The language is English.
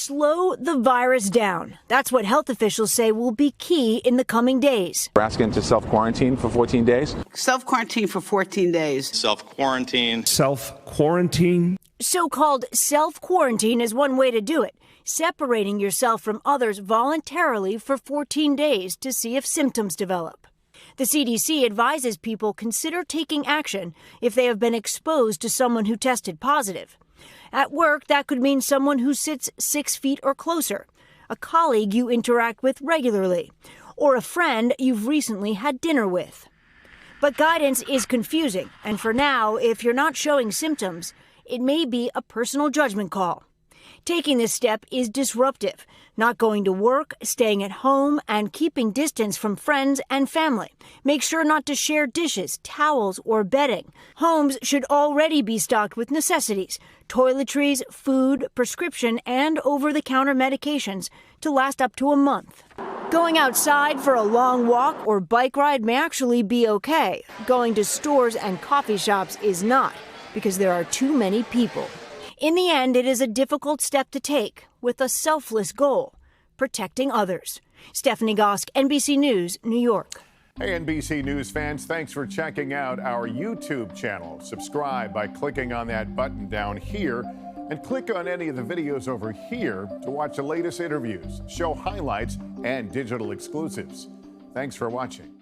slow the virus down. That's what health officials say will be key in the coming days. We're asking to self-quarantine for 14 days. Self-quarantine for 14 days. Self-quarantine. Self-quarantine. So-called self-quarantine is one way to do it, separating yourself from others voluntarily for 14 days to see if symptoms develop. The CDC advises people consider taking action if they have been exposed to someone who tested positive. At work, that could mean someone who sits 6 feet or closer, a colleague you interact with regularly, or a friend you've recently had dinner with. But guidance is confusing, and for now, if you're not showing symptoms, it may be a personal judgment call. Taking this step is disruptive, not going to work, staying at home, and keeping distance from friends and family. Make sure not to share dishes, towels, or bedding. Homes should already be stocked with necessities, toiletries, food, prescription, and over-the-counter medications to last up to a month. Going outside for a long walk or bike ride may actually be okay. Going to stores and coffee shops is not, because there are too many people. In the end, it is a difficult step to take with a selfless goal, protecting others. Stephanie Gosk, NBC News, New York. Hey, NBC News fans, thanks for checking out our YouTube channel. Subscribe by clicking on that button down here and click on any of the videos over here to watch the latest interviews, show highlights, and digital exclusives. Thanks for watching.